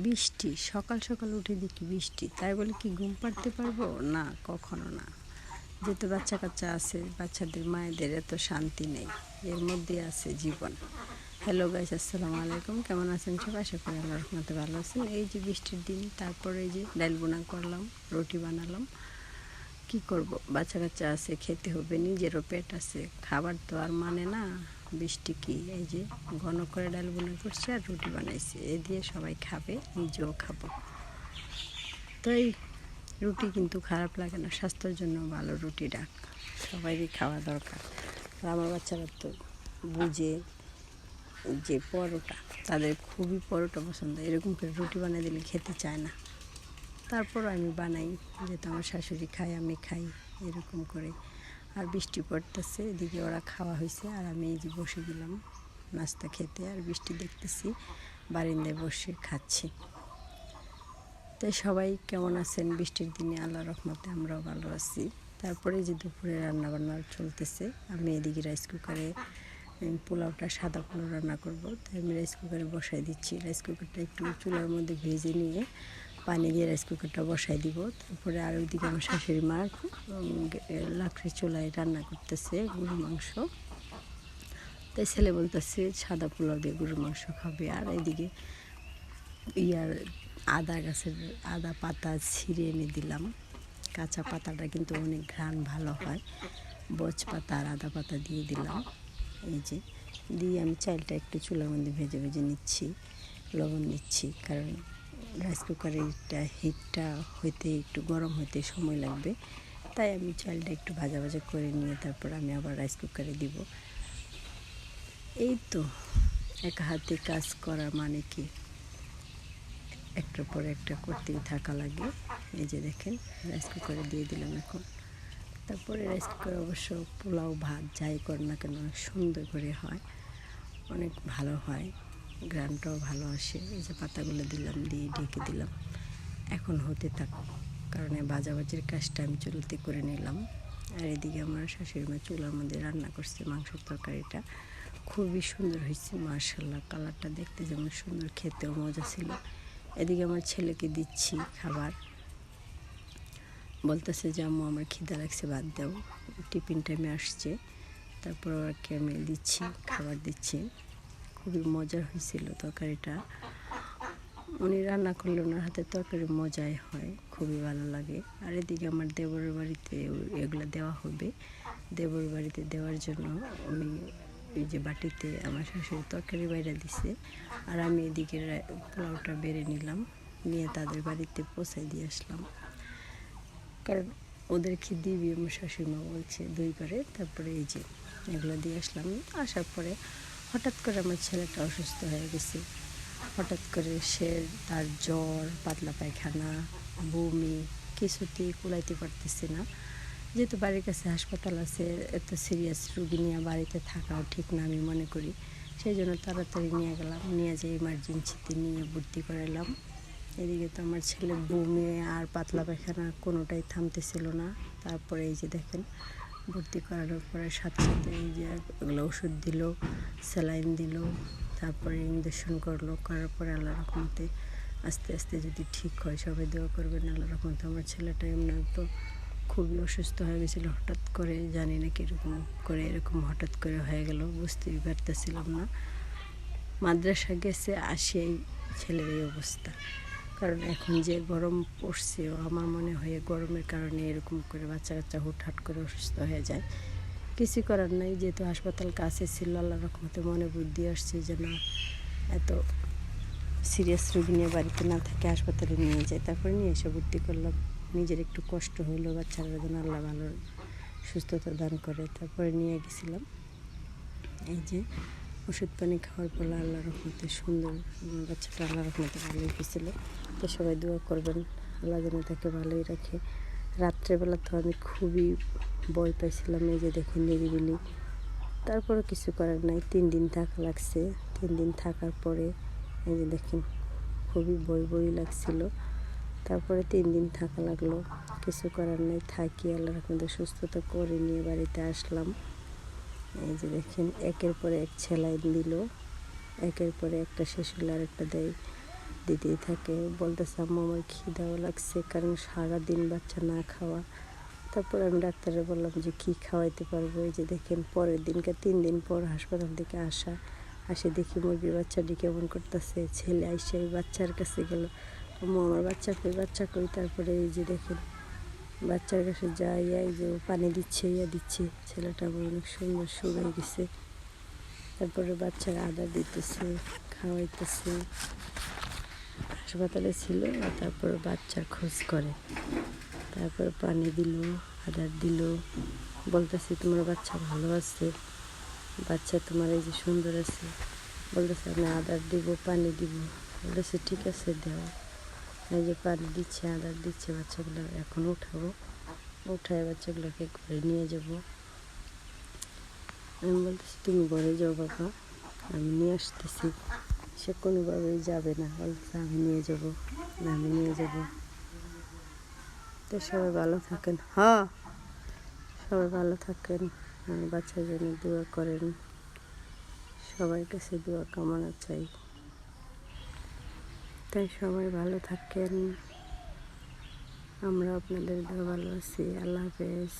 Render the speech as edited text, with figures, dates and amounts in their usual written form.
বৃষ্টি, সকাল সকাল উঠে দেখি বৃষ্টি, তাই বলে কি ঘুম পাড়তে পারবো না, কখনো না। যেহেতু বাচ্চা কাচ্চা আছে, বাচ্চাদের মায়েদের এত শান্তি নেই, এর মধ্যে আছে জীবন। হ্যালো গাইস, আসসালামু আলাইকুম। কেমন আছেন সব? আশা করি আল্লাহর রহমতে ভালো আছেন। এই যে বৃষ্টির দিন, তারপরে এই যে ডাল বোনা করলাম, রুটি বানালাম। কি করব, বাচ্চা কাচ্চা আছে, খেতে হবে, নিজেরও পেট আছে, খাবার তো আর মানে না। বৃষ্টি কি, এই যে ঘন করে ডাল বোনা করছি আর রুটি বানাইছি, এ দিয়ে সবাই খাবে, নিজেও খাবো। তো এই রুটি কিন্তু খারাপ লাগে না, স্বাস্থ্যের জন্য ভালো রুটিটা, সবাইই খাওয়া দরকার। আর আমার বাচ্চারা তো বুঝে যে পরোটা, তাদের খুবই পরোটা পছন্দ, এরকম করে রুটি বানিয়ে দিলে খেতে চায় না। তারপরও আমি বানাই, যেহেতু আমার শাশুড়ি খায়, আমি খাই, এরকম করে। আর বৃষ্টি পড়তেছে, এদিকে ওরা খাওয়া হয়েছে আর আমি এই যে বসে গেলাম নাস্তা খেতে, আর বৃষ্টি দেখতেছি, বারিন্দায় বসে খাচ্ছি। তাই সবাই কেমন আছেন বৃষ্টির দিনে? আল্লাহর রহমতে আমরাও ভালো আছি। তারপরে যে দুপুরে রান্নাবান্না চলতেছে, আমি এদিকে রাইস কুকারে পোলাওটা, সাদা পোলাও রান্না করব, তাই আমি রাইস কুকারে বসাই দিচ্ছি। রাইস কুকারটা একটু চুলার মধ্যে ভেজে নিয়ে পানি দিয়ে রাইস কুকারটা বসাই দিব। তারপরে আর ওইদিকে আমার শাশুড়ি মা লাকড়ি চুলায় রান্না করতেছে গরুর মাংস। তাই ছেলে বলতেছে সাদা পোলাও দিয়ে গরুর মাংস খাবে। আর এদিকে আদা গাছের আদা পাতা ছিঁড়ে এনে দিলাম। কাঁচা পাতাটা কিন্তু অনেক ঘ্রাণ ভালো হয়, বচ পাতা আর আদা পাতা দিয়ে দিলাম। এই যে দিয়ে আমি চালটা একটু চুলার মধ্যে ভেজে ভেজে নিচ্ছি, লবণ দিচ্ছি, কারণ রাইস কুকারেরটা হিটটা হইতে একটু গরম হইতে সময় লাগবে। তাই আমি চালটা একটু ভাজা ভাজা করে নিয়ে তারপর আমি আবার রাইস কুকারে দিব। এই তো এক হাতে কাজ করার মানে কি, একটার পর একটা করতেই থাকা লাগে। এই যে দেখেন রাইস কুকারে দিয়ে দিলাম এখন। তারপরে রাইস কুকারে অবশ্য পোলাও ভাত যাই কর না কেন অনেক সুন্দর করে হয়, অনেক ভালো হয়, গ্রানটাও ভালো আসে। এই যে পাতাগুলো দিলাম, দিয়ে ঢেকে দিলাম, এখন হতে থাক, কারণ ভাজাভাজির কাজটা আমি চুলাতে করে নিলাম। আর এদিকে আমার শাশুড়ি মা চুলার মধ্যে রান্না করছে মাংসের তরকারিটা, খুবই সুন্দর হয়েছে মাশাআল্লাহ। কালারটা দেখতে যেমন সুন্দর, খেতেও মজা ছিল। এদিকে আমার ছেলেকে দিচ্ছি খাবার, বলতেছে যে আম্মু আমার খিদা লাগছে, ভাত দাও। টিফিন টাইমে আসছে, তারপর ওকে আমি দিচ্ছি, খাবার দিচ্ছি। খুবই মজার হয়েছিল তরকারিটা, উনি রান্না করলে ওনার হাতের তরকারি মজাই হয়, খুবই ভালো লাগে। আর এদিকে আমার দেবরের বাড়িতে এগুলো দেওয়া হবে, দেবরের বাড়িতে দেওয়ার জন্য আমি এই যে বাটিতে আমার শাশুড়ি তরকারি বাইরে দিছে, আর আমি এদিকে পোলাওটা বেড়ে নিলাম, নিয়ে তাদের বাড়িতে পৌঁছাই দিয়ে আসলাম, কারণ ওদেরকে দিবি আমার শাশুড়িমা বলছে দই করে। তারপরে এই যে এগুলো দিয়ে আসলাম। আসার পরে হঠাৎ করে আমার ছেলেটা অসুস্থ হয়ে গেছে, হঠাৎ করে তার জ্বর, পাতলা পায়খানা, বমি, কিছুতেই কুলাইতে পারতেছে না। যেহেতু বাড়ির কাছে হাসপাতাল আছে, এত সিরিয়াস রুগী নিয়ে বাড়িতে থাকাও ঠিক না আমি মনে করি। সেই জন্য তাড়াতাড়ি নিয়ে গেলাম, নিয়ে যেয়ে ইমার্জেন্সিতে নিয়ে ভর্তি করালাম। এদিকে তো আমার ছেলে বমি আর পাতলা পায়খানা কোনোটাই থামতেছিল না। তারপরে এই যে দেখেন ভর্তি করানোর পরে সাথে সাথে এই যে ওগুলো ওষুধ দিল, স্যালাইন দিল, তারপরে ইঞ্জেকশন করলো, করার পরে আল্লাহর রহমতে আস্তে আস্তে যদি ঠিক হয়, সবাই দোয়া করবেন আল্লাহর রহমতে। আমার ছেলেটা এমনি তো খুবই অসুস্থ হয়ে গেছিলো, হঠাৎ করে জানি না কীরকম করে এরকম হঠাৎ করে হয়ে গেল, বুঝতেই পারতেছিলাম না। মাদ্রাসা গেছে, আসেই ছেলের এই অবস্থা। কারণ এখন যে গরম পড়ছে, আমার মনে হয় গরমের কারণে এরকম করে বাচ্চা কাচ্চা হুটহাট করে অসুস্থ হয়ে যায়। কিছু করার নাই, যেহেতু হাসপাতাল কাছে ছিল, আল্লাহর রহমতে মনে বুদ্ধি আসছে যে না, এত সিরিয়াস রোগী নিয়ে বাড়িতে না থাকে হাসপাতালে নিয়ে যায়। তারপরে নিয়ে এসে ভর্তি করলাম। নিজের একটু কষ্ট হইলো, বাচ্চারা যেন আল্লাহ ভালো সুস্থতা দান করে। তারপরে নিয়ে গেছিলাম, এই যে ওষুধ পানি খাওয়ার পর আল্লাহর রহমতে সুন্দর, বাচ্চাটা আল্লাহর রহমতে ভালোই হয়েছিল। তো সবাই দোয়া করবেন, আল্লাহ যেন তাকে ভালোই রাখে। রাত্রেবেলা তো আমি খুবই ভয় পাইছিলাম, এই যে দেখেন নিরিবিলি। তারপরে কিছু করার নাই, 3 দিন থাকা লাগছে। 3 দিন থাকার পরে এই যে দেখেন খুবই ভয় লাগছিল। তারপরে 3 দিন থাকা লাগলো, কিছু করার নেই, থাকি আল্লাহর রহমতে সুস্থতা করে নিয়ে বাড়িতে আসলাম। এই যে দেখেন একের পরে এক সেলাইন দিল, একের পরে একটা শেষ হলে আরেকটা দেয়। দিতেই থাকে, বলতেছে আম্মু আমার খিদাও লাগছে, কারণ সারাদিন বাচ্চা না খাওয়া। তারপর আমি ডাক্তারে বললাম যে কী খাওয়াইতে পারবো। এই যে দেখেন পরের দিনকে 3 দিন পর হাসপাতাল থেকে আসে দেখি মুরগির বাচ্চাটি কেমন করতেছে। ছেলে আইসে এই বাচ্চার কাছে গেল, আম্মু আমার বাচ্চা কই, বাচ্চা কই। তারপরে এই যে দেখেন বাচ্চার কাছে যাই, এই যে ও পানি দিচ্ছে, দিচ্ছে। ছেলেটা আমার অনেক সুন্দর শুকিয়ে গেছে। তারপরে বাচ্চার আদর দিতেছে, খাওয়াইতেছে। হাসপাতালে ছিল, তারপরে বাচ্চার খোঁজ করে, তারপরে পানি দিল, আদর দিল। বলতেছি তোমার বাচ্চা ভালো আছে, বাচ্চা তোমার এই যে সুন্দর আছে। বলতেছে আমি আদর দিব, পানি দিব। বলতেছে ঠিক আছে দেও। এই যে পানি দিচ্ছে, আদর দিচ্ছে। বাচ্চাগুলো এখন উঠাবো, উঠায় বাচ্চাগুলোকে ঘরে নিয়ে যাব। আমি বলতেছি তুমি ঘরে যাও বাবা, আমি নিয়ে আসতেছি। সে কোনোভাবেই যাবে না, বলতেছে আমি নিয়ে যাব, না আমি নিয়ে যাব। তো সবাই ভালো থাকেন, হ্যাঁ সবাই ভালো থাকেন, বাচ্চার জন্য দোয়া করেন। সবার কাছে দোয়া কামনা চাই। তাই সবাই ভালো থাকেন, আমরা আপনাদের দোয়া ভালো আছি। আল্লাহ হাফেজ।